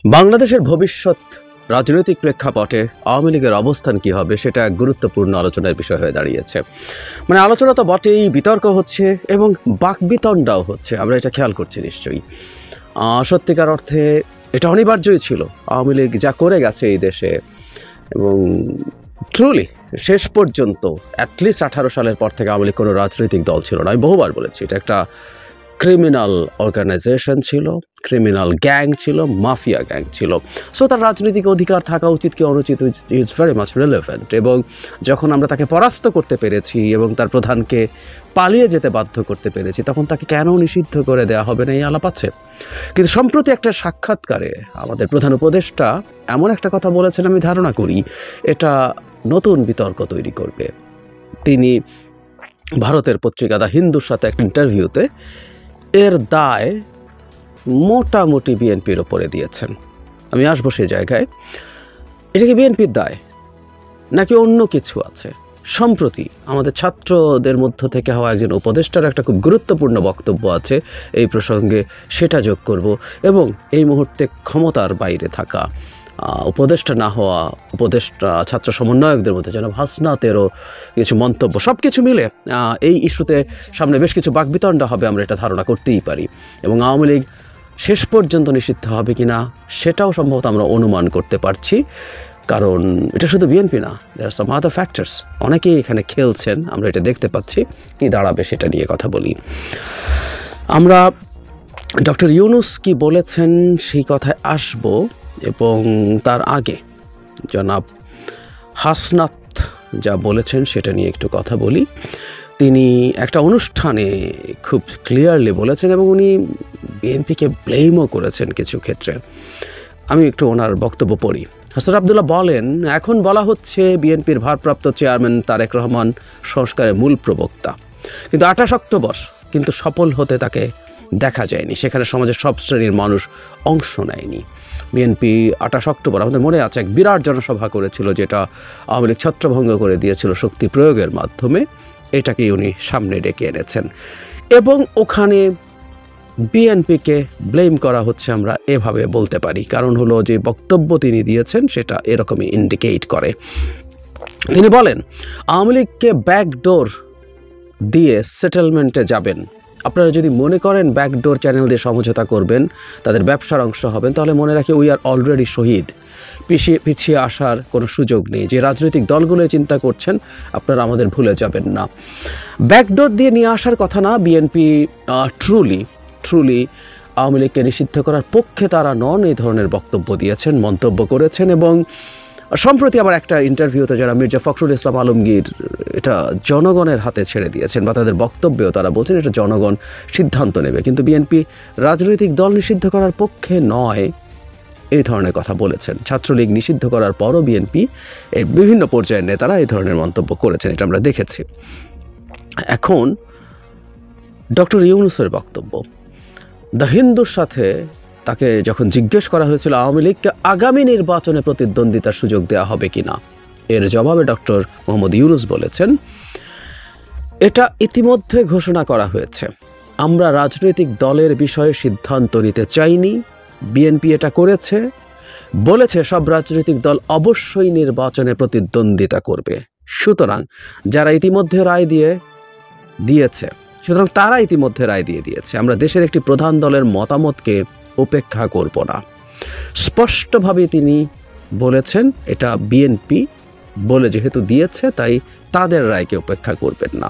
বাংলাদেশের ভবিষ্যৎ রাজনৈতিক প্রেক্ষাপটে আওয়ামী লীগের অবস্থান কী হবে সেটা এক গুরুত্বপূর্ণ আলোচনার বিষয় হয়ে দাঁড়িয়েছে। মানে আলোচনা তো বটেই, বিতর্ক হচ্ছে এবং বাকবিতণ্ডাও হচ্ছে, আমরা এটা খেয়াল করছি নিশ্চয়ই। সত্যিকার অর্থে এটা অনিবার্যই ছিল। আওয়ামী লীগ যা করে গেছে এই দেশে, এবং ট্রুলি শেষ পর্যন্ত অ্যাটলিস্ট 18 সালের পর থেকে আওয়ামী লীগ কোনো রাজনৈতিক দল ছিল না। আমি বহুবার বলেছি এটা একটা ক্রিমিনাল অর্গানাইজেশন ছিল, ক্রিমিনাল গ্যাং ছিল, মাফিয়া গ্যাং ছিল। সো তার রাজনৈতিক অধিকার থাকা উচিত কি অনুচিত ইজ ভেরি মাচ রিলেভেন্ট। এবং যখন আমরা তাকে পরাস্ত করতে পেরেছি এবং তার প্রধানকে পালিয়ে যেতে বাধ্য করতে পেরেছি, তখন তাকে কেন নিষিদ্ধ করে দেওয়া হবে না এই আলাপ আছে। কিন্তু সম্প্রতি একটা সাক্ষাৎকারে আমাদের প্রধান উপদেষ্টা এমন একটা কথা বলেছেন, আমি ধারণা করি এটা নতুন বিতর্ক তৈরি করবে। তিনি ভারতের পত্রিকা দ্য হিন্দুর সাথে একটা ইন্টারভিউতে এর দায় মোটামুটি বিএনপির ওপরে দিয়েছেন। আমি আসবো সেই জায়গায়। এটা কি বিএনপির দায় নাকি অন্য কিছু আছে? সম্প্রতি আমাদের ছাত্রদের মধ্য থেকে হওয়া একজন উপদেষ্টার একটা খুব গুরুত্বপূর্ণ বক্তব্য আছে এই প্রসঙ্গে, সেটা যোগ করব। এবং এই মুহূর্তে ক্ষমতার বাইরে থাকা উপদেষ্টা না হওয়া উপদেষ্টা ছাত্র সমন্বয়কদের মধ্যে যেন হাসনাতেরও কিছু মন্তব্য, সব কিছু মিলে এই ইস্যুতে সামনে বেশ কিছু বাকবিতণ্ডা হবে, আমরা এটা ধারণা করতেই পারি। এবং আওয়ামী লীগ শেষ পর্যন্ত নিষিদ্ধ হবে কি না সেটাও সম্ভবত আমরা অনুমান করতে পারছি, কারণ এটা শুধু বিএনপি না, দেয়ার আর সাম আদার ফ্যাক্টরস, অনেকেই এখানে খেলছেন, আমরা এটা দেখতে পাচ্ছি। কি দাঁড়াবে সেটা নিয়ে কথা বলি। আমরা ডক্টর ইউনূস কি বলেছেন সেই কথায় আসব, এবং তার আগে জনাব হাসনাত যা বলেছেন সেটা নিয়ে একটু কথা বলি। তিনি একটা অনুষ্ঠানে খুব ক্লিয়ারলি বলেছেন এবং উনি বিএনপিকে ব্লেমও করেছেন কিছু ক্ষেত্রে। আমি একটু ওনার বক্তব্য পড়ি। হাসনাত আবদুল্লাহ বলেন, এখন বলা হচ্ছে বিএনপির ভারপ্রাপ্ত চেয়ারম্যান তারেক রহমান সংস্কারের মূল প্রবক্তা, কিন্তু 28 অক্টোবর কিন্তু সফল হতে তাকে দেখা যায়নি। সেখানে সমাজের সব শ্রেণীর মানুষ অংশ নেয়নি। বিএনপি 28 অক্টোবর আমাদের মনে আছে এক বিরাট জনসভা করেছিল, যেটা আওয়ামী লীগ ছত্রভঙ্গ করে দিয়েছিল শক্তি প্রয়োগের মাধ্যমে। এটাকেই উনি সামনে ডেকে এনেছেন এবং ওখানে বিএনপিকে ব্লেম করা হচ্ছে, আমরা এভাবে বলতে পারি। কারণ হলো যে বক্তব্য তিনি দিয়েছেন সেটা এরকমই ইন্ডিকেট করে। তিনি বলেন, আওয়ামী লীগকে ব্যাকডোর দিয়ে সেটেলমেন্টে যাবেন। আপনারা যদি মনে করেন ব্যাকডোর চ্যানেল দিয়ে সমঝোতা করবেন, তাদের ব্যবসার অংশ হবেন, তাহলে মনে রাখি উই আর অলরেডি শহীদ। পিছিয়ে আসার কোনো সুযোগ নেই। যে রাজনৈতিক দলগুলো চিন্তা করছেন, আপনারা আমাদের ভুলে যাবেন না। ব্যাকডোর দিয়ে নিয়ে আসার কথা না। বিএনপি ট্রুলি আওয়ামী লীগকে নিষিদ্ধ করার পক্ষে তারা নন, এই ধরনের বক্তব্য দিয়েছেন, মন্তব্য করেছেন। এবং সম্প্রতি আবার একটা ইন্টারভিউতে যারা মির্জা ফখরুল ইসলাম আলমগীর এটা জনগণের হাতে ছেড়ে দিয়েছেন, বা তাদের বক্তব্যেও তারা বলছেন এটা জনগণ সিদ্ধান্ত নেবে। কিন্তু বিএনপি রাজনৈতিক দল নিষিদ্ধ করার পক্ষে নয়, এই ধরনের কথা বলেছেন। ছাত্রলীগ নিষিদ্ধ করার পরও বিএনপি এর বিভিন্ন পর্যায়ের নেতারা এই ধরনের মন্তব্য করেছেন, এটা আমরা দেখেছি। এখন ডক্টর ইউনূসের বক্তব্য, দ্য হিন্দুর সাথে তাকে যখন জিজ্ঞেস করা হয়েছিল আওয়ামী লীগকে আগামী নির্বাচনে প্রতিদ্বন্দ্বিতার সুযোগ দেওয়া হবে কিনা, এর জবাবে ডক্টর মোহাম্মদ ইউনূস বলেছেন, এটা ইতিমধ্যে ঘোষণা করা হয়েছে। আমরা রাজনৈতিক দলের বিষয়ে সিদ্ধান্ত নিতে চাইনি। বিএনপি এটা করেছে, বলেছে সব রাজনৈতিক দল অবশ্যই নির্বাচনে প্রতিদ্বন্দ্বিতা করবে। সুতরাং যারা ইতিমধ্যে রায় দিয়েছে সুতরাং তারা ইতিমধ্যে রায় দিয়েছে। আমরা দেশের একটি প্রধান দলের মতামতকে উপেক্ষা করব না। স্পষ্টভাবে তিনি বলেছেন এটা বিএনপি বলে যেহেতু দিয়েছে, তাই তাদের রায়কে উপেক্ষা করবেন না।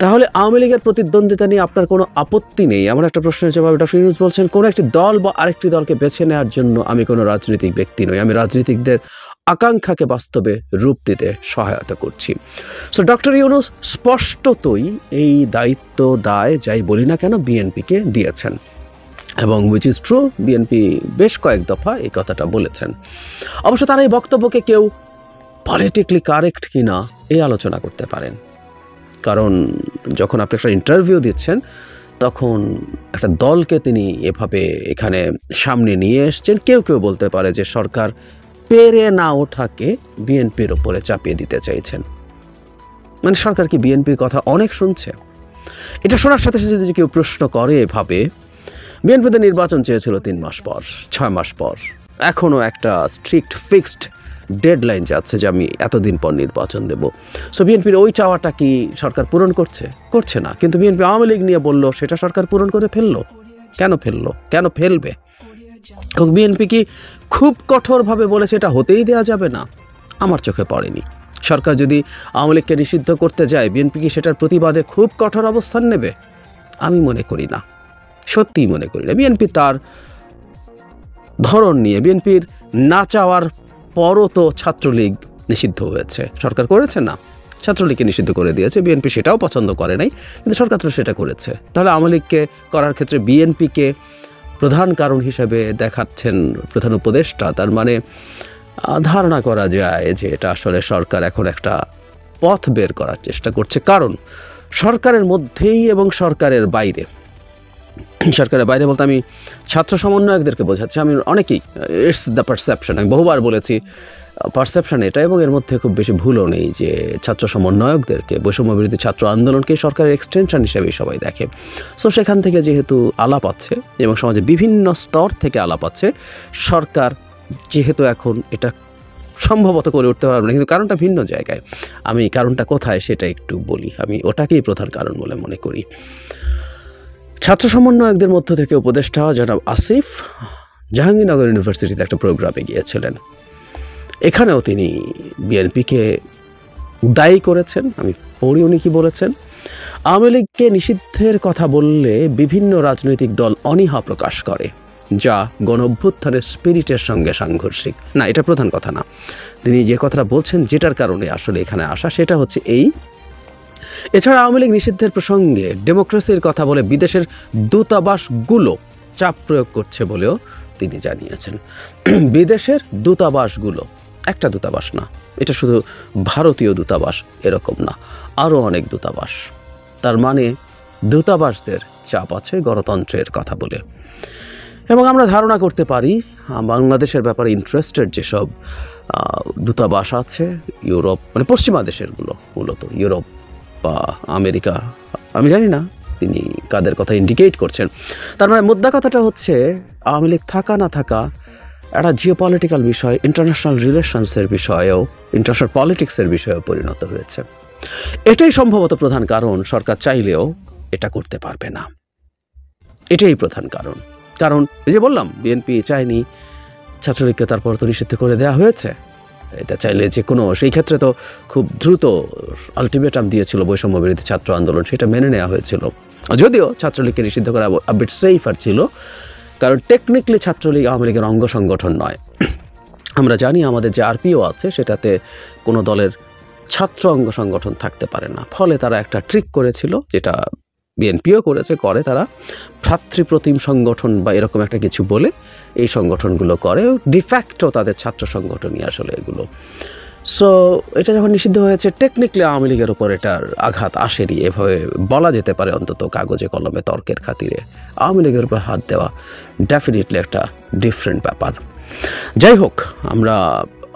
তাহলে আওয়ামী লীগের প্রতিদ্বন্দ্বিতা নিয়ে আপনার কোনো আপত্তি নেই? এমন একটা প্রশ্নের জবাবে ডক্টর ইউনূস বলছেন, কোনো একটি দল বা আরেকটি দলকে বেছে নেওয়ার জন্য আমি কোনো রাজনৈতিক ব্যক্তি নই, আমি রাজনীতিকদের আকাঙ্ক্ষাকে বাস্তবে রূপ দিতে সহায়তা করছি। সো ডক্টর ইউনূস স্পষ্টতই এই দায় যাই বলি না কেন বিএনপিকে দিয়েছেন, এবং উইচ ইজ ট্রু, বিএনপি বেশ কয়েক দফা এই কথাটা বলেছেন। অবশ্য তারা এই বক্তব্যকে কেউ পলিটিক্যালি কারেক্ট কিনা এই আলোচনা করতে পারেন, কারণ যখন আপনি একটা ইন্টারভিউ দিচ্ছেন তখন একটা দলকে তিনি এভাবে এখানে সামনে নিয়ে এসছেন। কেউ বলতে পারে যে সরকার পেরে না ওঠাকে বিএনপির ওপরে চাপিয়ে দিতে চাইছেন। মানে সরকার কি বিএনপির কথা অনেক শুনছে? এটা শোনার সাথে সাথে যদি কেউ প্রশ্ন করে এভাবে, বিএনপিতে নির্বাচন চেয়েছিল 3 মাস পর, 6 মাস পর। এখনও একটা স্ট্রিক্ট ফিক্সড ডেডলাইন যাচ্ছে যে আমি এতদিন পর নির্বাচন দেব। সো বিএনপির ওই চাওয়াটা কি সরকার পূরণ করছে না। কিন্তু বিএনপি আওয়ামী লীগ নিয়ে বলল, সেটা সরকার পূরণ করে ফেললো। কেন ফেলবে? এবং বিএনপি কি খুব কঠোরভাবে বলেছে এটা হতেই দেওয়া যাবে না? আমার চোখে পড়েনি। সরকার যদি আওয়ামী লীগকে নিষিদ্ধ করতে যায়, বিএনপি কি সেটার প্রতিবাদে খুব কঠোর অবস্থান নেবে? আমি মনে করি না, সত্যিই মনে করি না। বিএনপি তার ধরন নিয়ে, বিএনপির না চাওয়ার পরও তো ছাত্রলীগ নিষিদ্ধ হয়েছে, সরকার করেছে না? ছাত্রলীগকে নিষিদ্ধ করে দিয়েছে, বিএনপি সেটাও পছন্দ করে নাই, কিন্তু সরকার তো সেটা করেছে। তাহলে আওয়ামী লীগকে করার ক্ষেত্রে বিএনপিকে প্রধান কারণ হিসেবে দেখাচ্ছেন প্রধান উপদেষ্টা। তার মানে ধারণা করা যায় যে এটা আসলে সরকার এখন একটা পথ বের করার চেষ্টা করছে। কারণ সরকারের মধ্যেই এবং সরকারের বাইরে বলতে আমি ছাত্র সমন্বয়কদেরকে বোঝাচ্ছি। আমি অনেকেই, ইটস দ্য পারসেপশন, আমি বহুবার বলেছি পারসেপশন এটা, এবং এর মধ্যে খুব বেশি ভুলও নেই যে ছাত্র সমন্বয়কদেরকে, বৈষম্য বিরোধী ছাত্র আন্দোলনকে সরকারের এক্সটেনশন হিসেবেই সবাই দেখে। সো সেখান থেকে যেহেতু আলাপ আছে এবং সমাজে বিভিন্ন স্তর থেকে আলাপ আছে, সরকার যেহেতু এখন এটা সম্ভবত করে উঠতে পারবে না, কিন্তু কারণটা ভিন্ন জায়গায়। আমি কারণটা কোথায় সেটা একটু বলি। আমি ওটাকেই প্রধান কারণ বলে মনে করি। ছাত্র সমন্বয়কদের মধ্য থেকে উপদেষ্টা জনাব আসিফ জাহাঙ্গীরনগর ইউনিভার্সিটিতে একটা প্রোগ্রামে গিয়েছিলেন। এখানেও তিনি বিএনপিকে দায়ী করেছেন। আমি পড়ি উনি কি বলেছেন। আওয়ামী লীগকে নিষিদ্ধের কথা বললে বিভিন্ন রাজনৈতিক দল অনীহা প্রকাশ করে, যা গণঅভ্যুত্থানের স্পিরিটের সঙ্গে সাংঘর্ষিক। না, এটা প্রধান কথা না। তিনি যে কথাটা বলছেন, যেটার কারণে আসলে এখানে আসা, সেটা হচ্ছে এই। এছাড়া আওয়ামী লীগ নিষিদ্ধের প্রসঙ্গে ডেমোক্রেসির কথা বলে বিদেশের দূতাবাসগুলো চাপ প্রয়োগ করছে বলেও তিনি জানিয়েছেন। বিদেশের দূতাবাসগুলো, একটা দূতাবাস না, এটা শুধু ভারতীয় দূতাবাস এরকম না, আরও অনেক দূতাবাস। তার মানে দূতাবাসদের চাপ আছে গণতন্ত্রের কথা বলে। এবং আমরা ধারণা করতে পারি বাংলাদেশের ব্যাপারে ইন্টারেস্টেড যেসব দূতাবাস আছে, ইউরোপ, মানে পশ্চিমা দেশেরগুলো, মূলত ইউরোপ বা আমেরিকা, আমি জানি না তিনি কাদের কথা ইন্ডিকেট করছেন। তার মানে মুদ্রা কথাটা হচ্ছে আওয়ামী লীগ থাকা না থাকা একটা জিওপলিটিক্যাল বিষয়, ইন্টারন্যাশনাল রিলেশনসের বিষয়েও, ইন্টারন্যাশনাল পলিটিক্সের বিষয়েও পরিণত হয়েছে। এটাই সম্ভবত প্রধান কারণ সরকার চাইলেও এটা করতে পারবে না। এটাই প্রধান কারণ। কারণ এই যে বললাম, বিএনপি চায়নি ছাত্রলীগকে, তারপর তো নিষিদ্ধ করে দেওয়া হয়েছে। এটা চাইলে যে কোনো, সেই ক্ষেত্রে তো খুব দ্রুত আলটিমেটাম দিয়েছিল বৈষম্য বিরোধী ছাত্র আন্দোলন, সেটা মেনে নেওয়া হয়েছিল। যদিও ছাত্রলীগকে নিষিদ্ধ করা আবিট সেফার ছিল, কারণ টেকনিক্যালি ছাত্রলীগ আওয়ামী লীগের অঙ্গ সংগঠন নয়। আমরা জানি আমাদের যে আরপিও আছে সেটাতে কোনো দলের ছাত্র অঙ্গ সংগঠন থাকতে পারে না। ফলে তারা একটা ট্রিক করেছিল, যেটা বিএনপিও করে, তারা ভ্রাতৃপ্রতিম সংগঠন বা এরকম একটা কিছু বলে এই সংগঠনগুলো করে, ডিফ্যাক্টও তাদের ছাত্র সংগঠনই আসলে এগুলো। সো এটা যখন নিষিদ্ধ হয়েছে, টেকনিক্যালি আওয়ামী লীগের উপর এটার আঘাত আসেনি, এভাবে বলা যেতে পারে, অন্তত কাগজে কলমে তর্কের খাতিরে। আওয়ামী লীগের উপর হাত দেওয়া ডেফিনেটলি একটা ডিফারেন্ট ব্যাপার। যাই হোক, আমরা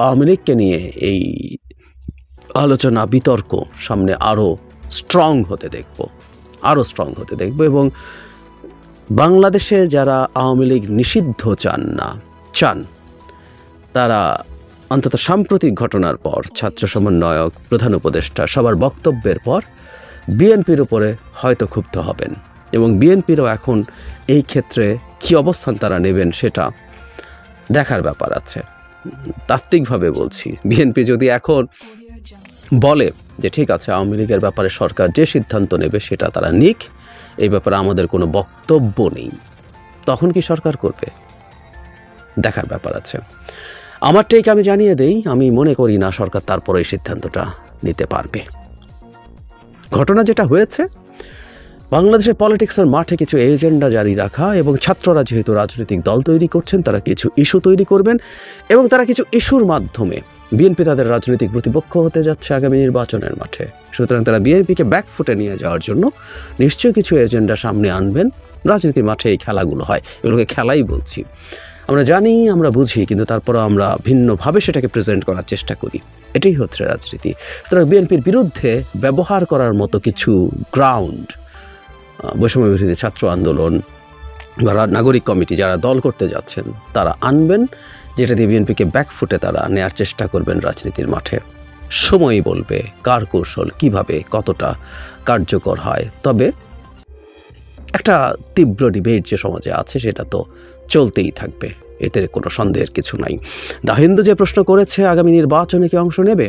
আওয়ামী লীগকে নিয়ে এই আলোচনা, বিতর্ক সামনে আরও স্ট্রং হতে দেখব, এবং বাংলাদেশে যারা আওয়ামী লীগ নিষিদ্ধ চান তারা অন্তত সাম্প্রতিক ঘটনার পর, ছাত্র সমন্বয়ক, প্রধান উপদেষ্টা সবার বক্তব্যের পর বিএনপির উপরে হয়তো ক্ষুব্ধ হবেন, এবং বিএনপিরও এখন এই ক্ষেত্রে কী অবস্থান তারা নেবেন সেটা দেখার ব্যাপার আছে। তাত্ত্বিকভাবে বলছি, বিএনপি যদি এখন বলে যে ঠিক আছে, আওয়ামী লীগের ব্যাপারে সরকার যে সিদ্ধান্ত নেবে সেটা তারা নিক, এই ব্যাপারে আমাদের কোনো বক্তব্য নেই, তখন কি সরকার করবে? দেখার ব্যাপার আছে। আমার টেক আমি জানিয়ে দেই, আমি মনে করি না সরকার তারপরে এই সিদ্ধান্তটা নিতে পারবে। ঘটনা যেটা হয়েছে, বাংলাদেশের পলিটিক্সের মাঠে কিছু এজেন্ডা জারি রাখা, এবং ছাত্ররা যেহেতু রাজনৈতিক দল তৈরি করছেন, তারা কিছু ইস্যু তৈরি করবেন, এবং তারা কিছু ইস্যুর মাধ্যমে বিএনপি তাদের রাজনৈতিক প্রতিপক্ষ হতে যাচ্ছে আগামী নির্বাচনের মাঠে। সুতরাং তারা বিএনপিকে ব্যাকফুটে নিয়ে যাওয়ার জন্য নিশ্চয়ই কিছু এজেন্ডা সামনে আনবেন। রাজনীতির মাঠে এই খেলাগুলো হয়, এগুলোকে খেলাই বলছি। আমরা জানি, আমরা বুঝি, কিন্তু তারপরও আমরা ভিন্নভাবে সেটাকে প্রেজেন্ট করার চেষ্টা করি। এটাই হচ্ছে রাজনীতি। সুতরাং বিএনপির বিরুদ্ধে ব্যবহার করার মতো কিছু গ্রাউন্ড, বৈষম্য বিরোধী ছাত্র আন্দোলন, বা নাগরিক কমিটি যারা দল করতে যাচ্ছেন তারা আনবেন, যেটা দিয়ে বিএনপিকে ব্যাকফুটে তারা নেওয়ার চেষ্টা করবেন রাজনীতির মাঠে। সময়ই বলবে কার কৌশল কীভাবে কতটা কার্যকর হয়। তবে একটা তীব্র ডিবেট যে সমাজে আছে সেটা তো চলতেই থাকবে, এতে কোনো সন্দেহের কিছু নাই। দ্য হিন্দু যে প্রশ্ন করেছে আগামী নির্বাচনে কি অংশ নেবে,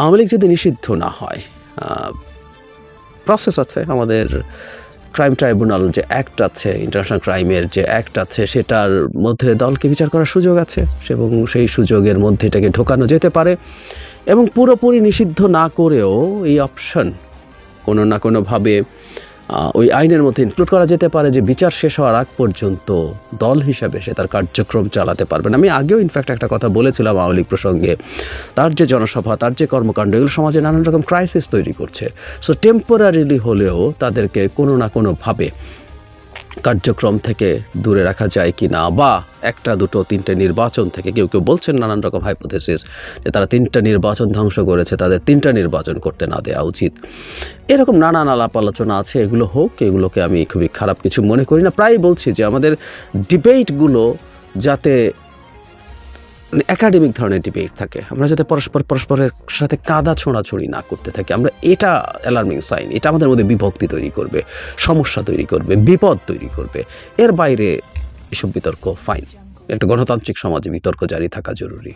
আওয়ামী লীগ যদি নিষিদ্ধ না হয়, প্রসেস আছে, আমাদের ক্রাইম ট্রাইব্যুনাল যে অ্যাক্ট আছে, ইন্টারন্যাশনাল ক্রাইমের যে অ্যাক্ট আছে, সেটার মধ্যে দলকে বিচার করার সুযোগ আছে এবং সেই সুযোগের মধ্যে এটাকে ঢোকানো যেতে পারে। এবং পুরোপুরি নিষিদ্ধ না করেও এই অপশন কোনো না কোনোভাবে ওই আইনের মধ্যে ইনক্লুড করা যেতে পারে যে বিচার শেষ হওয়ার আগ পর্যন্ত দল হিসাবে সে তার কার্যক্রম চালাতে পারবেন। আমি আগেও ইনফ্যাক্ট একটা কথা বলেছিলাম আওয়ামী লীগ প্রসঙ্গে, তার যে জনসভা, তার যে কর্মকাণ্ড, এগুলো সমাজে নানান রকম ক্রাইসিস তৈরি করছে। সো টেম্পোরারিলি হলেও তাদেরকে কোনো না কোনোভাবে কার্যক্রম থেকে দূরে রাখা যায় কি না, বা একটা দুটো তিনটে নির্বাচন থেকে, কেউ কেউ বলছেন নানান রকম হাইপোথেসিস যে তারা 3টা নির্বাচন ধ্বংস করেছে, তাদের 3টা নির্বাচন করতে না দেওয়া উচিত। এরকম নানান আলাপ আলোচনা আছে, এগুলো হোক, এগুলোকে আমি খুবই খারাপ কিছু মনে করি না। প্রায় বলছি যে আমাদের ডিবেটগুলো যাতে একাডেমিক ধরনের ডিবেট থাকে, আমরা যাতে পরস্পরের সাথে কাদা ছোঁড়াছুড়ি না করতে থাকি, আমরা এটা অ্যালার্মিং সাইন। এটা আমাদের মধ্যে বিভক্তি তৈরি করবে, সমস্যা তৈরি করবে, বিপদ তৈরি করবে। এর বাইরে এসব বিতর্ক ফাইন, একটা গণতান্ত্রিক সমাজে বিতর্ক জারি থাকা জরুরি।